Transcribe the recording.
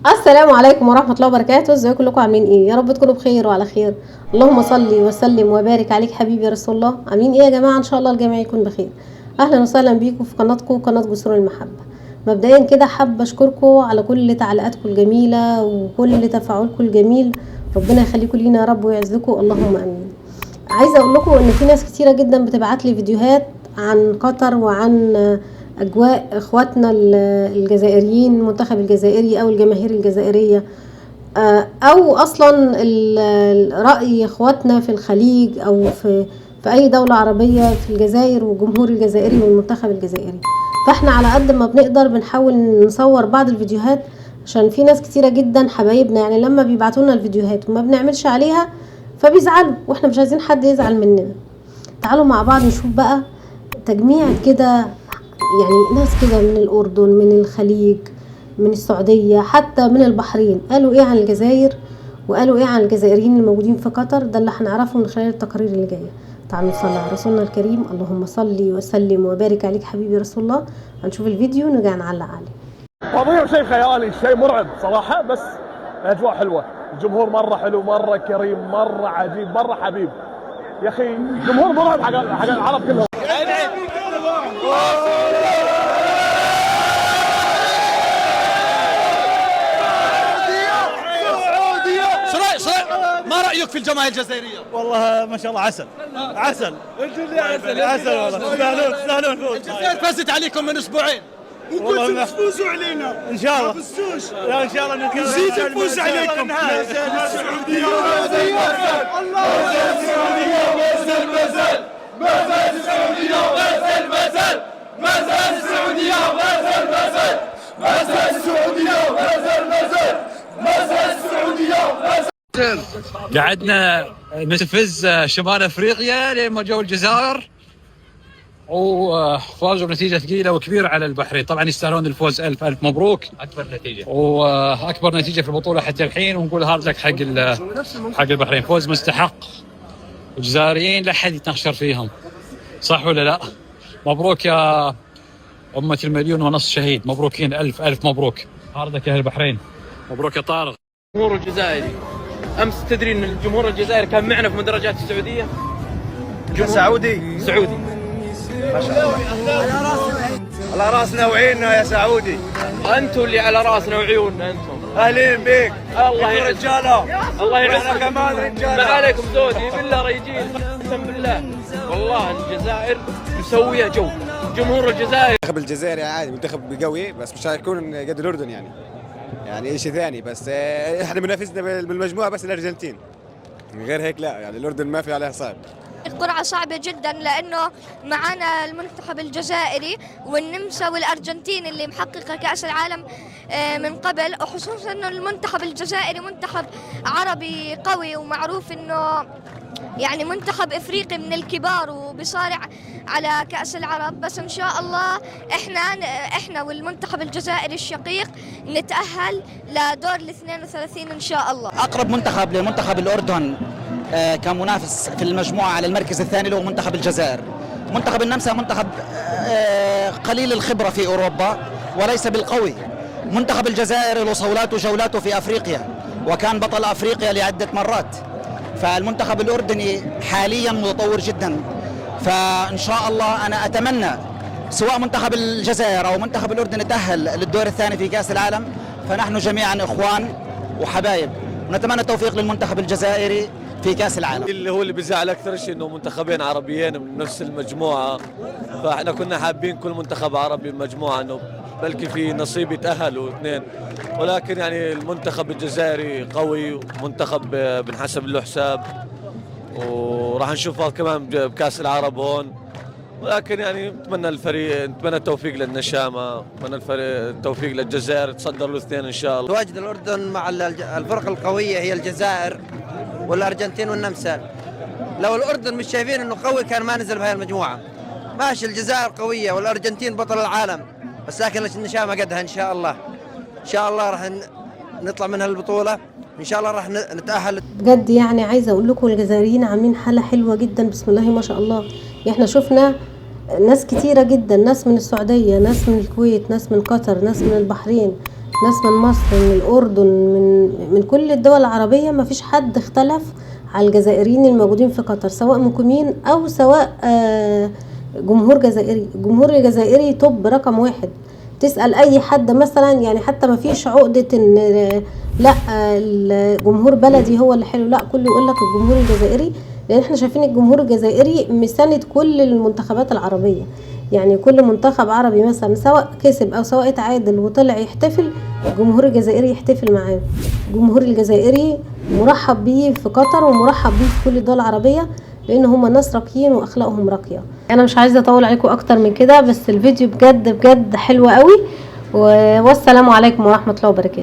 السلام عليكم ورحمة الله وبركاته. ازيكم كلكم عاملين ايه؟ يا رب تكونوا بخير وعلى خير. اللهم صل وسلم وبارك عليك حبيبي يا رسول الله. عاملين ايه يا جماعة؟ ان شاء الله الجميع يكون بخير. اهلا وسهلا بيكم في قناتكم قناة جسور المحبة. مبدئيا كده حابة اشكركم على كل تعليقاتكم الجميلة وكل تفاعلكم الجميل. ربنا يخليكم لينا يا رب ويعزكم، اللهم امين. عايزة اقول لكم ان في ناس كتيرة جدا بتبعت لي فيديوهات عن قطر وعن اجواء اخواتنا الجزائريين، المنتخب الجزائري او الجماهير الجزائريه، او اصلا راي اخواتنا في الخليج او في اي دوله عربيه في الجزائر والجمهور الجزائري والمنتخب الجزائري. فاحنا على قد ما بنقدر بنحاول نصور بعض الفيديوهات، عشان في ناس كتيره جدا حبايبنا يعني لما بيبعتوا لنا الفيديوهات وما بنعملش عليها فبيزعلوا، واحنا مش عايزين حد يزعل مننا. تعالوا مع بعض نشوف بقى تجميع كده، يعني ناس كده من الأردن، من الخليج، من السعودية، حتى من البحرين، قالوا ايه عن الجزائر وقالوا ايه عن الجزائريين الموجودين في قطر. ده اللي هنعرفه من خلال التقارير اللي جاية. تعالوا نصلي على رسولنا الكريم. اللهم صل وسلم وبارك عليك حبيبي رسول الله. هنشوف الفيديو ونرجع نعلق عليه. وضيع شيء خيالي، شيء مرعب صراحة، بس الأجواء حلوة، الجمهور مرة حلو، مرة كريم، مرة عجيب، مرة حبيب. يا أخي جمهور مرعب حق العرب كلهم. ما رأيك في الجماهير الجزائرية؟ والله ما شاء الله عسل عسل عسل والله تستاهلون فوز. الجزائر فازت عليكم من اسبوعين وكنتم تفوزوا علينا ان شاء الله. ما فزتوش. لا ان شاء الله نزيد نفوز عليكم. السعوديه قعدنا نستفز شمال افريقيا لين ما جو الجزائر وفازوا بنتيجه ثقيله وكبيره على البحرين. طبعا يستاهلون الفوز، الف الف مبروك، اكبر نتيجه واكبر نتيجه في البطوله حتى الحين، ونقول هارد لك حق البحرين، فوز مستحق. الجزائريين لا حد يتنخشر فيهم، صح ولا لا؟ مبروك يا امه المليون ونص شهيد، مبروكين، الف الف مبروك، هارد لك يا اهل البحرين، مبروك يا طارق. الجمهور الجزائري امس تدري ان الجمهور الجزائري كان معنا في مدرجات السعوديه. سعودي ما شاء الله على راسنا وعيننا يا سعودي، انتم اللي على راسنا وعيوننا، انتم اهلين بيك. الله يعز رجاله، الله يعز. احنا كمان رجاله. ما عليكم زودي بالله ريجين، اقسم بالله والله الجزائر مسويه جو. جمهور الجزائر المنتخب الجزائري عادي، منتخب قوي، بس مش هيكون قد الاردن يعني شيء ثاني. بس احنا بننافسنا بالمجموعه بس الارجنتين، غير هيك لا، يعني الاردن ما في عليها صعب. القرعة صعبة جدا لأنه معانا المنتخب الجزائري والنمسا والأرجنتين اللي محققة كأس العالم من قبل، وخصوصا أنه المنتخب الجزائري منتخب عربي قوي ومعروف أنه يعني منتخب إفريقي من الكبار وبصارع على كأس العرب. بس إن شاء الله إحنا والمنتخب الجزائري الشقيق نتأهل لدور ال 32 إن شاء الله. أقرب منتخب لمنتخب الأردن كمنافس في المجموعة على المركز الثاني له منتخب الجزائر. منتخب النمسا منتخب قليل الخبرة في أوروبا وليس بالقوي. منتخب الجزائر له صولات وجولات في أفريقيا وكان بطل أفريقيا لعدة مرات. فالمنتخب الأردني حاليا متطور جدا، فإن شاء الله أنا أتمنى سواء منتخب الجزائر أو منتخب الأردن يتأهل للدور الثاني في كأس العالم، فنحن جميعا إخوان وحبايب، ونتمنى التوفيق للمنتخب الجزائري في كأس العالم. اللي هو اللي بيزعل اكثر شيء انه منتخبين عربيين من نفس المجموعه، فاحنا كنا حابين كل منتخب عربي بمجموعه انه بلكي في نصيب يتاهلوا اثنين، ولكن يعني المنتخب الجزائري قوي ومنتخب بنحسب له حساب، وراح نشوفه كمان بكاس العرب هون. ولكن يعني نتمنى التوفيق للنشامه، نتمنى التوفيق للجزائر تصدر له اثنين ان شاء الله. تواجد الاردن مع الفرق القويه هي الجزائر والارجنتين والنمسا. لو الاردن مش شايفين انه قوي كان ما نزل بهاي المجموعه. ماشي الجزائر قويه والارجنتين بطل العالم، بس لكن النشامه قدها ان شاء الله. ان شاء الله راح نطلع من هالبطوله، ان شاء الله راح نتاهل. بجد يعني عايزه اقول لكم الجزائريين عاملين حاله حلوه جدا، بسم الله ما شاء الله. احنا شفنا ناس كتيره جدا، ناس من السعوديه، ناس من الكويت، ناس من قطر، ناس من البحرين، ناس من مصر، من الأردن، من كل الدول العربية. ما فيش حد اختلف على الجزائريين الموجودين في قطر، سواء مقيمين أو سواء جمهور جزائري. الجمهور الجزائري توب رقم 1. تسأل أي حد مثلا، يعني حتى ما فيش عقدة إن لا الجمهور بلدي هو اللي حلو، لا كله يقول لك الجمهور الجزائري، لأن احنا شايفين الجمهور الجزائري مساند كل المنتخبات العربية. يعني كل منتخب عربي مثلا سواء كسب أو سواء اتعادل وطلع يحتفل، الجمهور الجزائري يحتفل معاه. الجمهور الجزائري مرحب بيه في قطر ومرحب بيه في كل الدول العربية، لأن هم ناس راقيين وأخلاقهم راقية. أنا مش عايزة أطول عليكم أكتر من كده، بس الفيديو بجد بجد حلو قوي، والسلام عليكم ورحمة الله وبركاته.